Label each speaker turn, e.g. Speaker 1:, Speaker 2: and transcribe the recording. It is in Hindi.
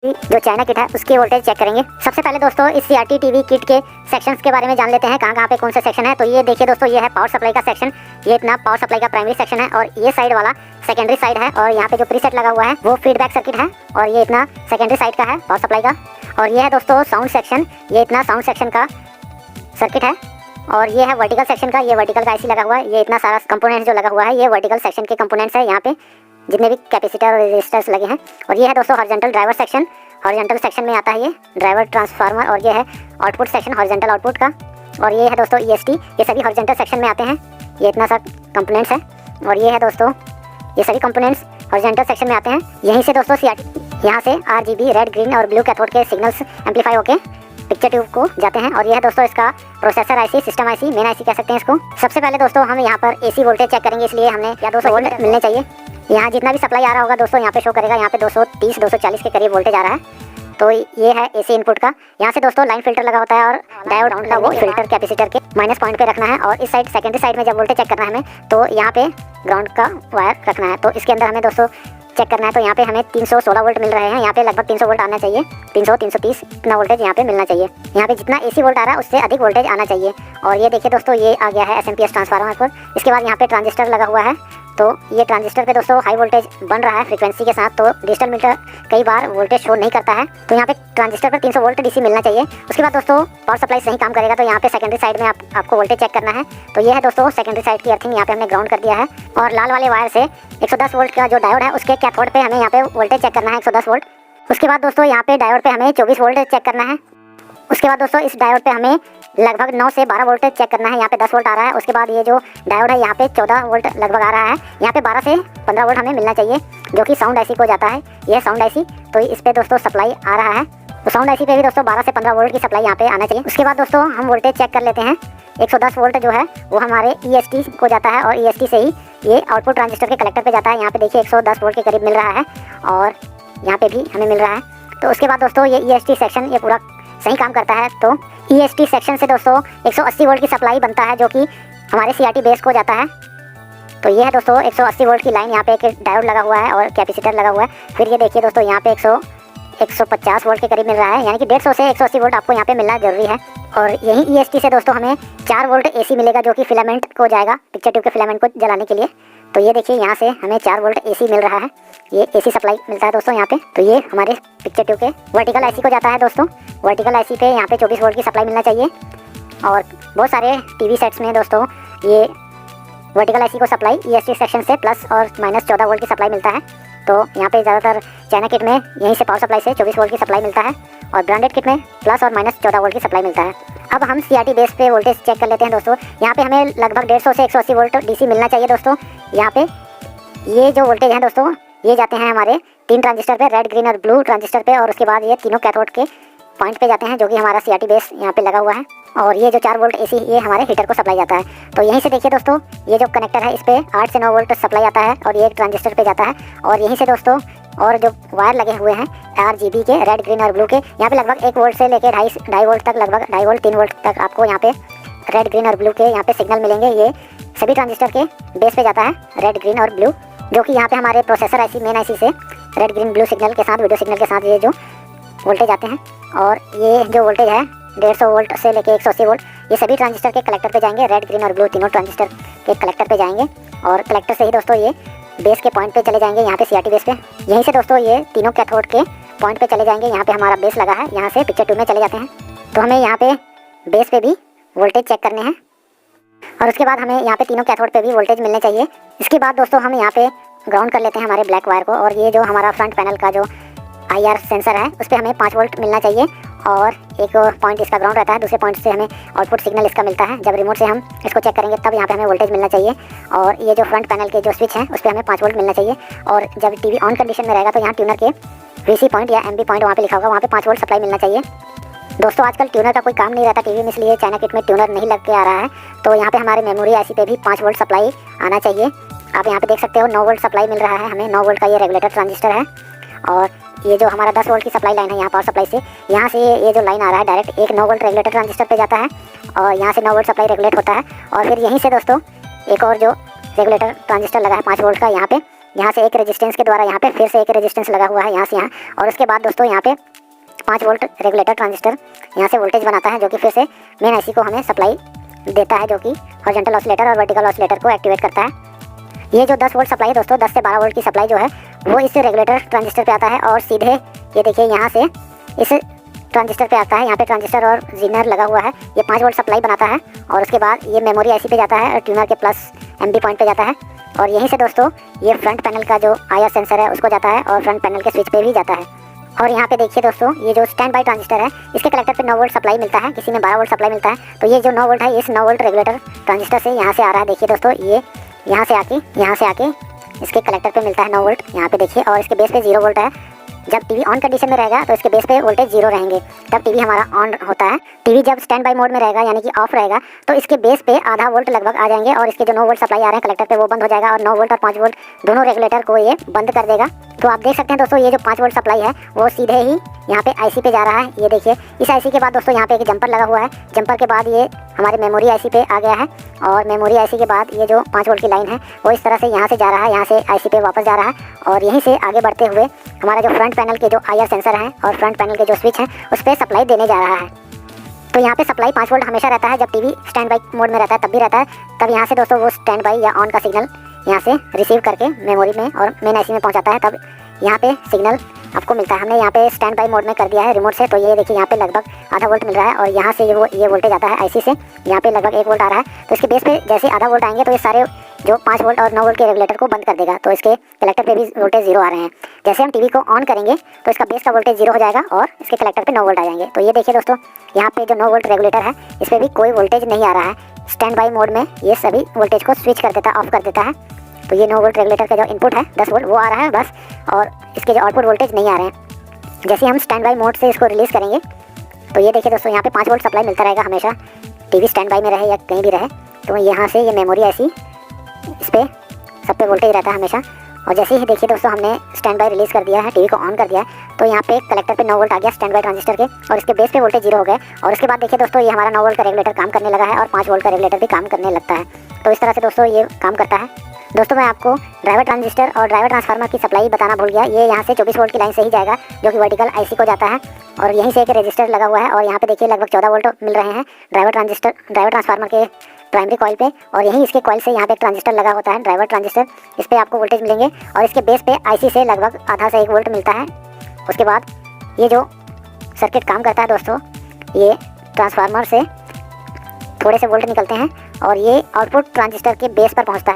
Speaker 1: जो चाइना किट है उसकी वोल्टेज चेक करेंगे। सबसे पहले दोस्तों इस CRT टीवी किट के सेक्शंस के बारे में जान लेते हैं, कहाँ पे कौन सा सेक्शन है। तो ये देखिए दोस्तों, ये है पावर सप्लाई का सेक्शन। ये इतना पावर सप्लाई का प्राइमरी सेक्शन है और ये साइड वाला सेकेंडरी साइड है। और यहाँ पे जो प्रीसेट लगा हुआ है वो फीडबैक सर्किट है और ये इतना सेकेंडरी साइड का है पावर सप्लाई का। और ये है दोस्तों साउंड सेक्शन, ये इतना साउंड सेक्शन का सर्किट है। और ये है वर्टिकल सेक्शन का, ये वर्टिकल का IC लगा हुआ है। ये इतना सारा कंपोनेंट्स जो लगा हुआ है ये वर्टिकल सेक्शन के कंपोनेंट्स है, यहाँ पे जितने भी कैपेसिटर और रेजिस्टर्स लगे हैं। और ये है दोस्तों horizontal driver section, horizontal section में आता है ये ड्राइवर ट्रांसफार्मर। और ये है आउटपुट सेक्शन हॉरिजॉन्टल आउटपुट का। और ये है दोस्तों EST, ये सभी हॉरिजॉन्टल सेक्शन में आते हैं। ये इतना सा कंपोनेंट्स है। और ये है दोस्तों ये सभी कंपोनेंट्स हॉरिजॉन्टल सेक्शन में आते हैं। यहीं से दोस्तों CRT यहाँ से RGB रेड ग्रीन और ब्लू कैथोड के सिग्नल्स एम्पलीफाई होके पिक्चर ट्यूब को जाते हैं। और यह है दोस्तों इसका processor IC, system IC, main IC कह सकते हैं इसको। सबसे पहले दोस्तों हम यहाँ पर AC वोल्टेज चेक करेंगे, इसलिए हमने या 200 वोल्ट मिलने चाहिए। यहाँ जितना भी सप्लाई आ रहा होगा दोस्तों यहाँ पे शो करेगा, यहाँ पे 230 240 के करीब वोल्टेज आ रहा है। तो ये है AC इनपुट का। यहाँ से दोस्तों लाइन फिल्टर लगा होता है और डायोड डाउन का वो फिल्टर कैपेसिटर के माइनस पॉइंट पे रखना है। और इस साइड सेकेंडरी साइड में जब वोल्टेज चेक करना है हमें तो यहाँ पे ग्राउंड का वायर रखना है। तो इसके अंदर हमें दोस्तों चेक करना है। तो यहाँ पे हमें 316 वोल्ट मिल रहे हैं, यहाँ पे लगभग 300 वोल्ट आना चाहिए, 300 330 इतना वोल्टेज यहाँ पे मिलना चाहिए। यहाँ पे जितना AC वोल्ट आ रहा है उससे अधिक वोल्टेज आना चाहिए। और ये देखिए दोस्तों ये आ गया है SMPS ट्रांसफार्मर पर। इसके बाद यहाँ पे ट्रांजिस्टर लगा हुआ है। तो ये ट्रांजिस्टर पे दोस्तों हाई वोल्टेज बन रहा है फ्रीक्वेंसी के साथ। तो डिजिटल मीटर कई बार वोल्टेज शो नहीं करता है, तो यहाँ पे ट्रांजिस्टर पर 300 वोल्ट DC मिलना चाहिए। उसके बाद दोस्तों पावर सप्लाई सही काम करेगा। तो यहाँ पे सेकेंडरी साइड में आपको वोल्टेज चेक करना है। तो ये है दोस्तों सेकेंडरी साइड की अर्थिंग, यहाँ पे हमने ग्राउंड कर दिया है। और लाल वाले वायर से 110 वोल्ट का जो डायोड है उसके कैथोड पे हमें यहाँ पे वोल्टेज चेक करना है 110 वोल्ट। उसके बाद दोस्तों यहाँ पे डायोड पे हमें 24 वोल्ट चेक करना है। उसके बाद दोस्तों इस डायोड पे हमें लगभग 9 से 12 वोल्ट चेक करना है, यहाँ पे 10 वोल्ट आ रहा है। उसके बाद ये जो डायोड है यहाँ पे 14 वोल्ट लगभग आ रहा है, यहाँ पे 12 से 15 वोल्ट हमें मिलना चाहिए, जो कि साउंड IC को जाता है। ये साउंड IC, तो इस पे दोस्तों सप्लाई आ रहा है। तो साउंड IC पे भी दोस्तों 12 से 15 वोल्ट की सप्लाई यहाँ पे आना चाहिए। उसके बाद दोस्तों हम वोल्टेज चेक कर लेते हैं। 110 वोल्ट जो है वो हमारे EST को जाता है और EST से ही ये आउटपुट ट्रांजिस्टर के कलेक्टर पे जाता है। यहाँ पे देखिए 110 वोल्ट के करीब मिल रहा है और यहाँ पे भी हमें मिल रहा है। तो उसके बाद दोस्तों ये EST सेक्शन ये पूरा सही काम करता है। तो EST सेक्शन से दोस्तों 180 वोल्ट की सप्लाई बनता है, जो कि हमारे CRT बेस को जाता है। तो ये है दोस्तों 180 वोल्ट की लाइन, यहाँ पे एक डायोड लगा हुआ है और कैपेसिटर लगा हुआ है। फिर ये देखिए दोस्तों यहाँ पे 150 वोल्ट के करीब मिल रहा है, यानी कि 150 से 180 वोल्ट आपको यहाँ पे मिलना जरूरी है। और यही EST से दोस्तों हमें 4 वोल्ट AC मिलेगा, जो कि फिलामेंट को जाएगा पिक्चर ट्यूब के फिलामेंट को जलाने के लिए। तो ये देखिए यहाँ से हमें 4 वोल्ट AC मिल रहा है, ये AC सप्लाई मिलता है दोस्तों यहाँ पे। तो ये हमारे पिक्चर ट्यूब के वर्टिकल IC को जाता है दोस्तों। वर्टिकल IC पे यहाँ पे 24 वोल्ट की सप्लाई मिलना चाहिए। और बहुत सारे TV सेट्स में दोस्तों ये वर्टिकल IC को सप्लाई EST सेक्शन से प्लस और माइनस 14 वोल्ट की सप्लाई मिलता है। तो यहाँ पे ज़्यादातर चाइना किट में यहीं से पावर सप्लाई से 24 वोल्ट की सप्लाई मिलता है और ब्रांडेड किट में प्लस और माइनस 14 वोल्ट की सप्लाई मिलता है। अब हम CRT बेस पे वोल्टेज चेक कर लेते हैं दोस्तों। यहाँ पे हमें लगभग 150 से 180 वोल्ट DC मिलना चाहिए दोस्तों। यहाँ पे ये जो वोल्टेज है दोस्तों ये जाते हैं हमारे 3 ट्रांजिस्टर पे, रेड ग्रीन और ब्लू ट्रांजिस्टर पे। और उसके बाद ये तीनों कैथोड के पॉइंट पे जाते हैं, जो कि हमारा CRT बेस यहाँ पे लगा हुआ है। और ये जो 4 वोल्ट AC ये हमारे हीटर को सप्लाई जाता है। तो यहीं से देखिए दोस्तों ये जो कनेक्टर है इस पे 8 से 9 वोल्ट सप्लाई आता है और ये एक ट्रांजिस्टर पे जाता है। और यहीं से दोस्तों और जो वायर लगे हुए हैं RGB के, रेड ग्रीन और ब्लू के, यहाँ पे लगभग 1 वोल्ट से लेकर 2.5 वोल्ट तक, लगभग 2.5 वोल्ट 3 वोल्ट तक आपको यहाँ पे रेड ग्रीन और ब्लू के यहाँ पे सिग्नल मिलेंगे। ये सभी ट्रांजिस्टर के बेस पे जाता है रेड ग्रीन और ब्लू, जो कि यहाँ पे हमारे प्रोसेसर IC मेन IC से रेड ग्रीन ब्लू सिग्नल के साथ, वीडियो सिग्नल के साथ ये जो वोल्टेज आते हैं। और ये जो वोल्टेज है 150 वोल्ट से लेके 180 वोल्ट ये सभी ट्रांजिस्टर के कलेक्टर पे जाएंगे, रेड ग्रीन और ब्लू तीनों ट्रांजिस्टर के कलेक्टर पे जाएंगे। और कलेक्टर से ही दोस्तों ये बेस के पॉइंट पे चले जाएंगे, यहाँ पे CRT बेस पे। यहीं से दोस्तों ये तीनों कैथोड के पॉइंट पे चले जाएंगे, यहाँ पे हमारा बेस लगा है, यहाँ से पिक्चर ट्यूब में चले जाते हैं। तो हमें यहाँ पे बेस पे भी वोल्टेज चेक करने हैं और उसके बाद हमें यहाँ पे तीनों कैथोड पे भी वोल्टेज मिलने चाहिए। इसके बाद दोस्तों हम यहाँ पे ग्राउंड कर लेते हैं हमारे ब्लैक वायर को। और ये जो हमारा फ्रंट पैनल का जो IR सेंसर है उस पर हमें 5 वोल्ट मिलना चाहिए और एक पॉइंट इसका ग्राउंड रहता है, दूसरे पॉइंट से हमें आउटपुट सिग्नल इसका मिलता है। जब रिमोट से हम इसको चेक करेंगे तब यहाँ पे हमें वोल्टेज मिलना चाहिए। और ये जो फ्रंट पैनल के जो स्विच हैं उस पर हमें 5 वोल्ट मिलना चाहिए। और जब TV ऑन कंडीशन में रहेगा तो यहाँ ट्यूनर के VC पॉइंट या MB पॉइंट वहाँ पे लिखा होगा, वहाँ पे 5 वोल्ट सप्लाई मिलना चाहिए। दोस्तों आजकल ट्यूनर का कोई काम नहीं रहता TV में, इसलिए चाइना किट में ट्यूनर नहीं लग के आ रहा है। तो यहाँ पे हमारे मेमोरी IC पे भी 5 वोल्ट सप्लाई आना चाहिए। आप यहाँ पे देख सकते हो 9 वोल्ट सप्लाई मिल रहा है हमें, 9 वोल्ट का ये रेगुलेटर ट्रांजिस्टर है। और ये जो हमारा 10 वोल्ट की सप्लाई लाइन है यहाँ पावर सप्लाई से, यहाँ से ये जो लाइन आ रहा है डायरेक्ट एक 9 वोल्ट रेगुलेटर ट्रांजिस्टर पे जाता है और यहाँ से 9 वोल्ट सप्लाई रेगुलेट होता है। और फिर यहीं से दोस्तों एक और जो रेगुलेटर ट्रांजिस्टर लगा है 5 वोल्ट का, यहाँ पे यहाँ से एक रेजिस्टेंस के द्वारा यहाँ पे फिर से एक रेजिस्टेंस लगा हुआ है यहाँ से यहाँ। और उसके बाद दोस्तों यहाँ पे 5 वोल्ट रेगुलेटर ट्रांजिस्टर यहाँ से वोल्टेज बनाता है, जो कि फिर से मेन आईसी को हमें सप्लाई देता है, जो कि हॉरिजॉन्टल ऑसिलेटर और वर्टिकल ऑसिलेटर को एक्टिवेट करता है। ये जो 10 वोल्ट सप्लाई है दोस्तों, 10 से 12 वोल्ट की सप्लाई जो है वो इस रेगुलेटर ट्रांजिस्टर पे आता है और सीधे ये देखिए यहाँ से इस ट्रांजिस्टर पे आता है। यहाँ पे ट्रांजिस्टर और जीनर लगा हुआ है, ये 5 वोल्ट सप्लाई बनाता है और उसके बाद ये मेमोरी आईसी पे जाता है और ट्यूनर के प्लस एमबी पॉइंट पे जाता है। और यहीं से दोस्तों ये फ्रंट पैनल का जो आईआर सेंसर है उसको जाता है और फ्रंट पैनल के स्विच पे भी जाता है। और यहाँ पे देखिए दोस्तों, ये जो स्टैंड बाई ट्रांजिस्टर है इसके कलेक्टर पे 9 वोल्ट सप्लाई मिलता है, किसी में 12 वोल्ट सप्लाई मिलता है। तो ये जो 9 वोल्ट है इस 9 वोल्ट रेगुलेटर ट्रांजिस्टर से यहाँ से आ रहा है। देखिए दोस्तों, ये यहाँ से आके इसके कलेक्टर पे मिलता है 9 वोल्ट यहाँ पे देखिए, और इसके बेस पे 0 वोल्ट है। जब टीवी ऑन कंडीशन में रहेगा तो इसके बेस पे वोल्टेज 0 रहेंगे, तब टीवी हमारा ऑन होता है। टीवी जब स्टैंड बाई मोड में रहेगा यानी कि ऑफ रहेगा तो इसके बेस पे आधा वोल्ट लगभग आ जाएंगे और इसके जो 9 वोल्ट सप्लाई आ रहे हैं कलेक्टर पे वो बंद हो जाएगा और 9 वोल्ट और 5 वोल्ट दोनों रेगुलेटर को ये बंद कर देगा। तो आप देख सकते हैं दोस्तों, ये जो 5 वोल्ट सप्लाई है वो सीधे ही यहाँ पे आईसी पे जा रहा है। ये देखिए, इस आईसी के बाद दोस्तों यहाँ पे एक जंपर लगा हुआ है, जंपर के बाद ये हमारे मेमोरी आईसी पे आ गया है और मेमोरी आईसी के बाद ये जो 5 वोल्ट की लाइन है वो इस तरह से यहाँ से जा रहा है, यहाँ से आईसी पे वापस जा रहा है और यहीं से आगे बढ़ते हुए हमारा जो फ्रंट पैनल के जो आईआर सेंसर है और फ्रंट पैनल के जो स्विच है उस पर सप्लाई देने जा रहा है। तो यहाँ पे सप्लाई 5 वोल्ट हमेशा रहता है, जब टीवी स्टैंड बाई मोड में रहता है तब भी रहता है। तब यहाँ से दोस्तों वो स्टैंड बाई या ऑन का सिग्नल यहाँ से रिसीव करके मेमोरी में और मेन आईसी में पहुँचाता है, तब यहाँ पे सिग्नल आपको मिलता है। हमने यहाँ पे स्टैंड बाई मोड में कर दिया है रिमोट से, तो ये देखिए यहाँ पे लगभग आधा वोल्ट मिल रहा है और यहाँ से ये वोल्टेज आता है आईसी से, यहाँ पे लगभग 1 वोल्ट आ रहा है। तो इसके बेस पे जैसे आधा वोल्ट आएंगे तो ये सारे जो 5 वोल्ट और 9 वोल्ट के रेगुलेटर को बंद कर देगा, तो इसके कलेक्टर पे भी वोल्टेज 0 आ रहे हैं। जैसे हम टीवी को ऑन करेंगे तो इसका बेस का वोल्टेज 0 हो जाएगा और इसके कलेक्टर पे 9 वोल्ट आ जाएंगे। तो ये देखिए दोस्तों, यहाँ पे जो 9 वोल्ट रेगुलेटर है इस पर भी कोई वोल्टेज नहीं आ रहा है। स्टैंड बाई मोड में ये सभी वोल्टेज को स्विच कर देता है, ऑफ कर देता है। तो ये 9 वोल्ट रेगुलेटर का जो इनपुट है 10 वोल्ट वो आ रहा है बस, और इसके जो आउटपुट वोल्टेज नहीं आ रहे हैं। जैसे हम स्टैंड बाई मोड से इसको रिलीज़ करेंगे तो ये देखिए दोस्तों, यहाँ पे 5 वोल्ट सप्लाई मिलता रहेगा हमेशा, टीवी स्टैंड बाई में रहे या कहीं भी रहे। तो यहाँ से ये मेमोरी आईसी इस पर सब पे वोल्टेज रहता है हमेशा। और जैसे ही देखिए दोस्तों हमने स्टैंड बाई रिलीज़ कर दिया है, टीवी को ऑन कर दिया है, तो यहाँ पे कलेक्टर पे 9 वोल्ट आ गया स्टैंड बाई ट्रांजिस्टर के और इसके बेस पे वोल्टेज 0 हो गए। और उसके बाद देखिए दोस्तों, ये हमारा 9 वोल्ट का रेगुलेटर काम करने लगा है और 5 वोल्ट का रेगुलेटर भी काम करने लगता है। तो इस तरह से दोस्तों ये काम करता है। दोस्तों मैं आपको ड्राइवर ट्रांजिस्टर और ड्राइवर ट्रांसफार्मर की सप्लाई बताना भूल गया। ये यहाँ से 24 वोल्ट की लाइन से ही जाएगा, जो कि वर्टिकल आईसी को जाता है और यहीं से एक रजिस्टर लगा हुआ है और यहाँ पे देखिए लगभग 14 वोल्ट मिल रहे हैं ड्राइवर ट्रांसफार्मर के प्राइमरी कॉइल पे, और यहीं इसके कॉइल से यहाँ पे एक ट्रांजिस्टर लगा होता है ड्राइवर ट्रांजिस्टर, इस पर आपको वोल्टेज मिलेंगे और इसके बेस पे आईसी से लगभग आधा से 1 वोल्ट मिलता है। उसके बाद ये जो सर्किट काम करता है दोस्तों, ये ट्रांसफार्मर से थोड़े से वोल्ट निकलते हैं और ये आउटपुट ट्रांजिस्टर के बेस पर पहुंचता है।